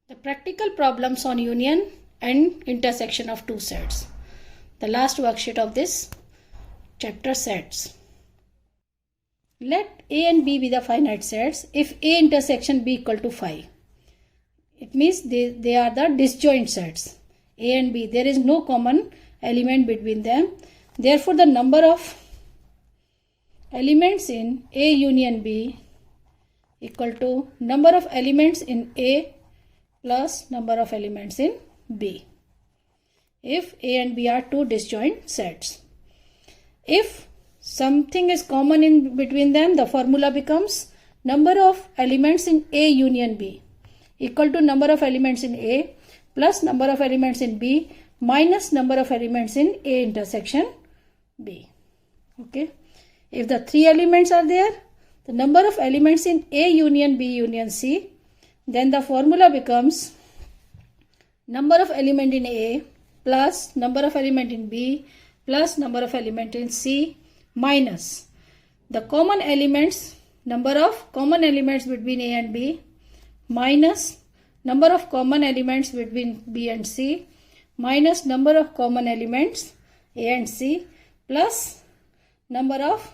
The practical problems on union and intersection of two sets. The last worksheet of this chapter sets. Let A and B be the finite sets if A intersection B equal to 5. It means they are the disjoint sets. A and B, there is no common element between them. Therefore, the number of elements in A union B equal to number of elements in A plus number of elements in B, if A and B are two disjoint sets. If something is common in between them, the formula becomes number of elements in A union B equal to number of elements in A plus number of elements in B minus number of elements in A intersection B. Okay. If the three elements are there, the number of elements in A union B union C, then the formula becomes number of element in A plus number of element in B plus number of element in C minus the common elements, number of common elements between A and B minus number of common elements between B and C minus number of common elements A and C plus number of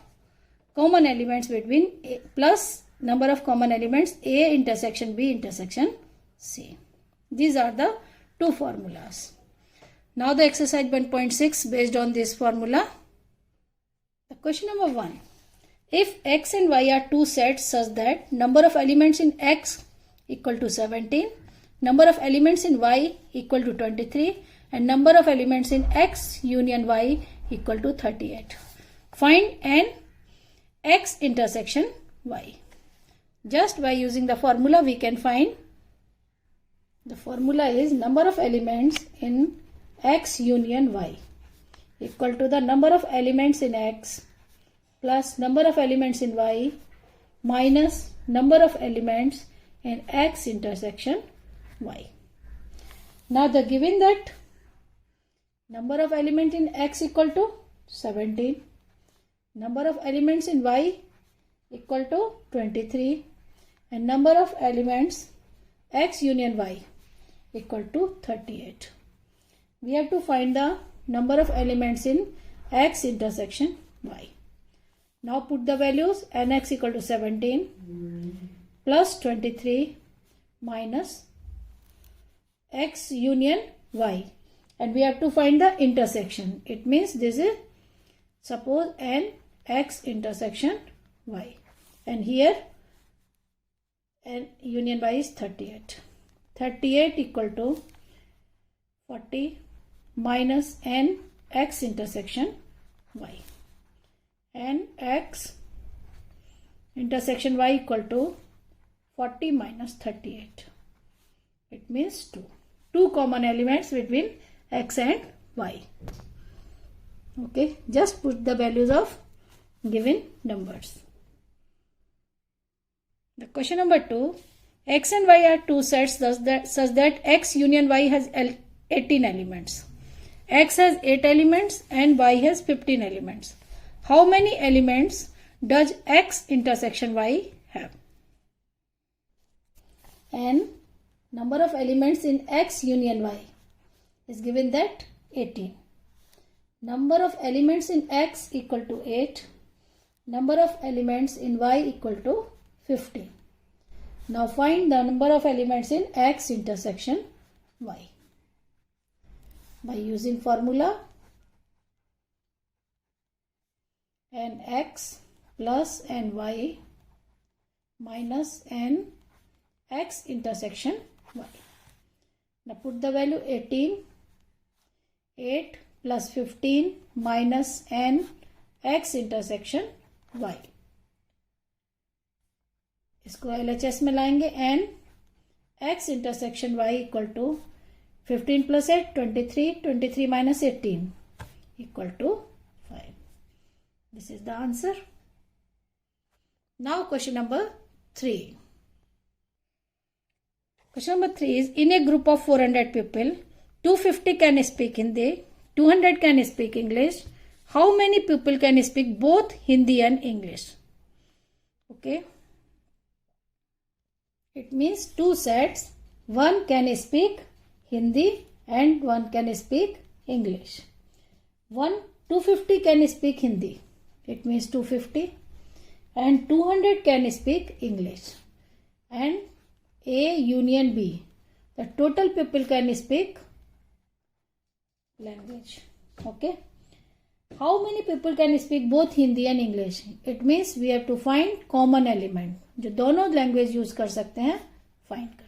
common elements between A plus number of common elements A intersection B intersection C. These are the two formulas. Now the exercise 1.6 based on this formula. The question number 1. If X and Y are two sets such that number of elements in X equal to 17, number of elements in Y equal to 23 and number of elements in X union Y equal to 38. Find an X intersection Y. Just by using the formula we can find. The formula is number of elements in X union Y equal to the number of elements in X plus number of elements in Y minus number of elements in X intersection Y. Now the given that number of elements in X equal to 17, number of elements in Y equal to 23 and number of elements X union Y equal to 38. We have to find the number of elements in X intersection Y. Now put the values nx equal to 17 plus 23 minus X union Y, and we have to find the intersection. It means this is suppose n X intersection Y, and here n union Y is 38. 38 equal to 40 minus n X intersection Y, and X intersection Y equal to 40 minus 38. It means 2 common elements between X and Y. Okay, just put the values of given numbers. The question number 2. X and Y are two sets such that X union Y has 18 elements. X has 8 elements and Y has 15 elements. How many elements does X intersection Y have? And number of elements in X union Y is given that 18. Number of elements in X equal to 8. Number of elements in Y equal to 15. Now find the number of elements in X intersection Y. By using formula nx plus ny minus n X intersection Y. Now put the value 18, 8 plus 15 minus n X intersection Y. इसको LHS में लाएंगे n X intersection Y equal to 15 plus 8 23, 23 minus 18 equal to 5. This is the answer. Now question number 3. Question number 3 is, in a group of 400 people, 250 can speak Hindi, 200 can speak English. How many people can speak both Hindi and English? Okay. It means two sets one can speak Hindi and one can speak English. 250 can speak Hindi. It means 250. And 200 can speak English. And A union B. The total people can speak language. Okay. How many people can speak both Hindi and English? It means we have to find common element. जो दोनों language use कर सकते हैं, find करना.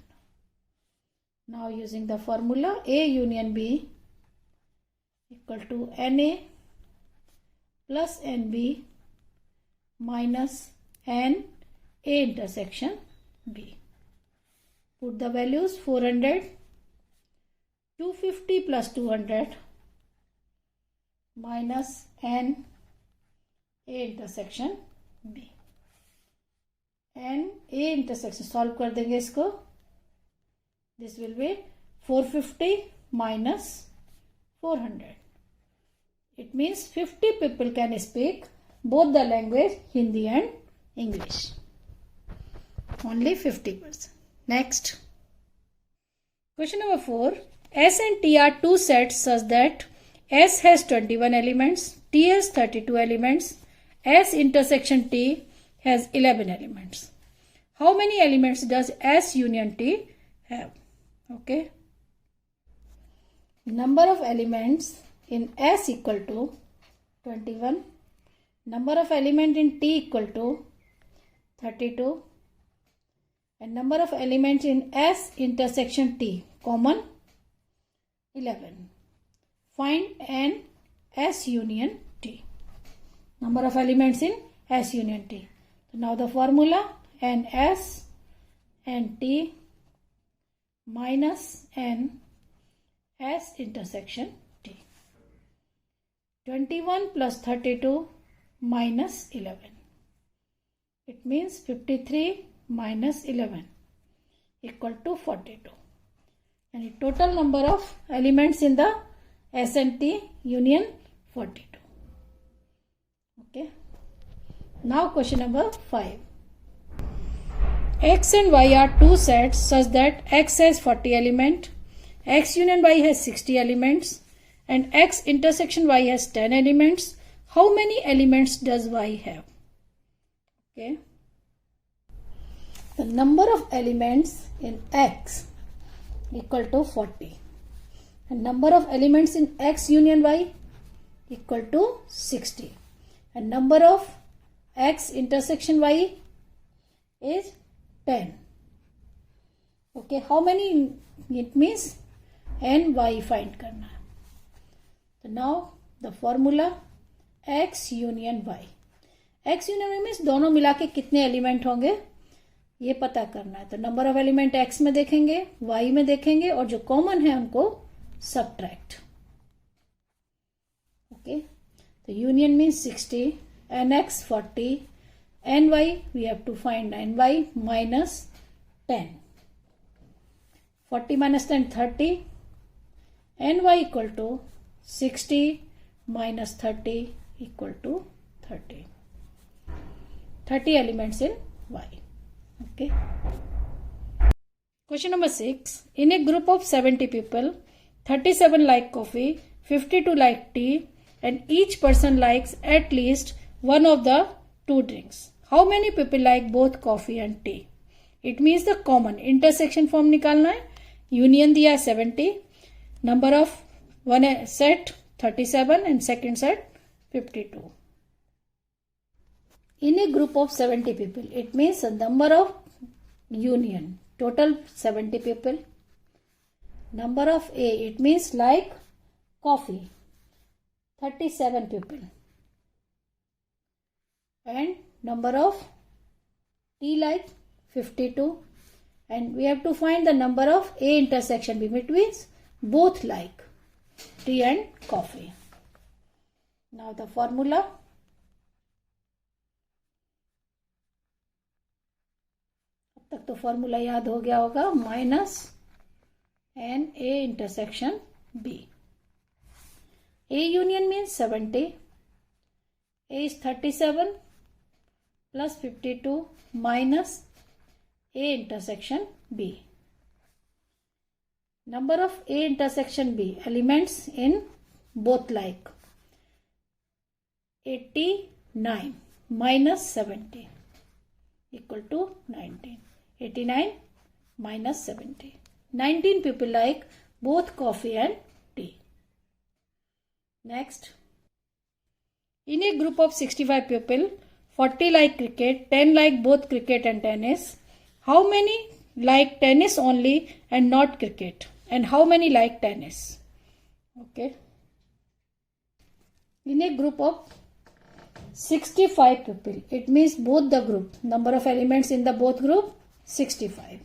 Now using the formula A union B equal to NA plus NB minus N A intersection B. Put the values 400, 250 plus 200 minus N A intersection B. N A intersection solve कर देंगे इसको. This will be 450 minus 400. It means 50 people can speak both the language Hindi and English. Only 50%. Next. Question number 4. S and T are two sets such that S has 21 elements, T has 32 elements, S intersection T has 11 elements. How many elements does S union T have? Okay. Number of elements in S equal to 21. Number of elements in T equal to 32. And number of elements in S intersection T common 11. Find N S union T. Number of elements in S union T. So now the formula N S and T minus N S intersection T. 21 plus 32 minus 11. It means 53 minus 11 equal to 42. And the total number of elements in the S and T union 42. Okay. Now question number 5. X and Y are two sets such that X has 40 elements, X union Y has 60 elements, and X intersection Y has 10 elements. How many elements does Y have? Okay. The number of elements in X equal to 40. And number of elements in X union Y equal to 60. And number of X intersection Y is 10. Okay, how many? It means N Y find करना है. So now the formula X union Y. X union Y means दोनों मिला के कितने element होंगे ये पता करना है. तो नंबर ऑफ एलिमेंट X में देखेंगे, Y में देखेंगे और जो कॉमन है उनको सब्ट्रैक्ट. ओके, तो union means 60, NX 40, NY we have to find NY minus 10. 40 minus 10 30. NY equal to 60 minus 30 equal to 30. 30 elements in Y. Okay. Question number 6. In a group of 70 people, 37 like coffee, 52 like tea, and each person likes at least one of the two drinks. How many people like both coffee and tea? It means the common intersection form निकालना है. Union दिया 70, number of one set 37 and second set 52. In a group of 70 people, it means the number of union, total 70 people. Number of A, it means like coffee, 37 people. And number of T like 52. And we have to find the number of A intersection B, which means both like tea and coffee. Now the formula. अब तक तो formula याद हो गया होगा. Minus n A intersection B. A union means 70. A is 37 plus 52 minus A intersection B. number of A intersection B elements in both like 89 minus 70 equal to 19. 89 minus 70. 19 people like both coffee and tea. Next, in a group of 65 people, 40 like cricket, 10 like both cricket and tennis. How many like tennis only and not cricket? And how many like tennis? Okay. In a group of 65 people, it means both the group. Number of elements in the both group 65.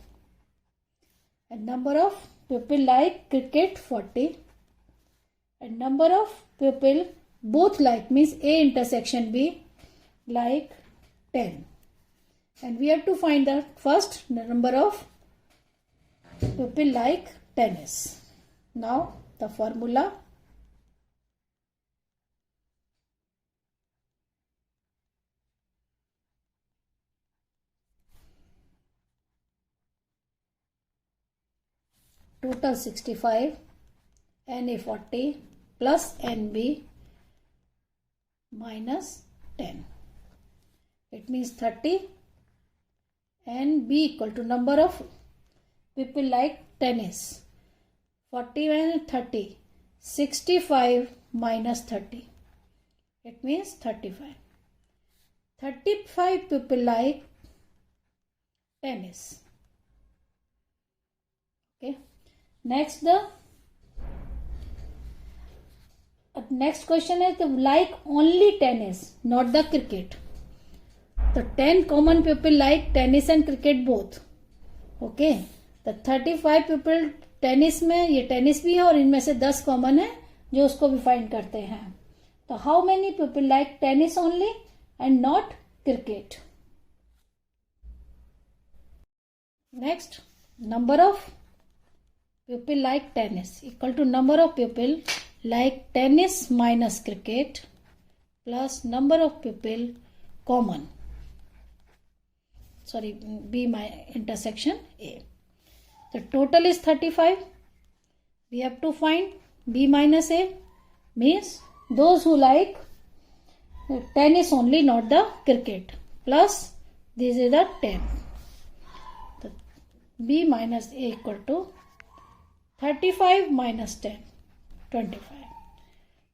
And number of people like cricket 40. And number of people both like means A intersection B like 10. And we have to find the first number of people like tennis. Now the formula. Total 65, NA 40 plus NB minus 10. It means 30 and B equal to number of people like tennis. 40 and 30. 65 minus 30. It means 35. 35 people like tennis. Okay. Next next question is the like only tennis, not the cricket. So 10 common people like tennis and cricket both. Okay. The 35 people tennis में ये tennis भी है और इनमें से 10 common है जो उसको भी फाइंड करते हैं. तो how many people like tennis only and not cricket. Next, number of people like tennis equal to number of people like tennis minus cricket plus number of people common, sorry, B intersection A. The total is 35. We have to find B minus A means those who like tennis only, not the cricket, plus this is the 10. So B minus A equal to 35 minus 10, 25.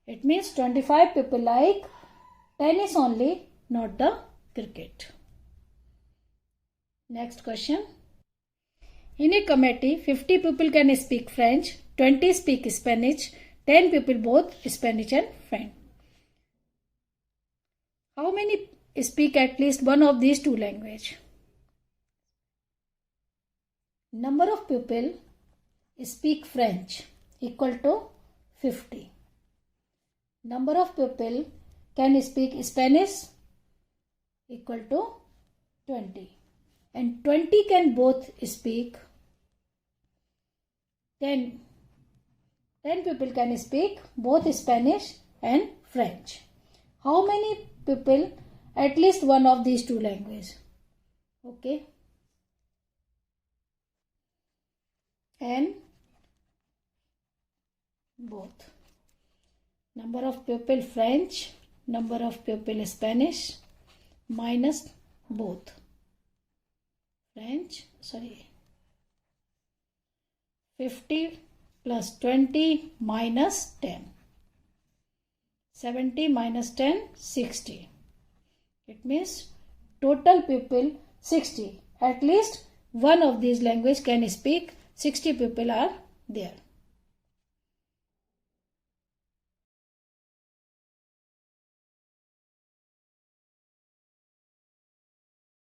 It means 25 people like tennis only, not the cricket. Next question. In a committee, 50 people can speak French, 20 speak Spanish, 10 people both Spanish and French. How many speak at least one of these two languages? Number of people speak French equal to 50. Number of people can speak Spanish equal to 20. And 20 can both speak. 10 people can speak both Spanish and French. How many people at least one of these two languages? Okay. And both. Number of people French, number of people Spanish minus both. French, 50 plus 20 minus 10. 70 minus 10, 60. It means total people 60. At least one of these languages can speak. 60 people are there.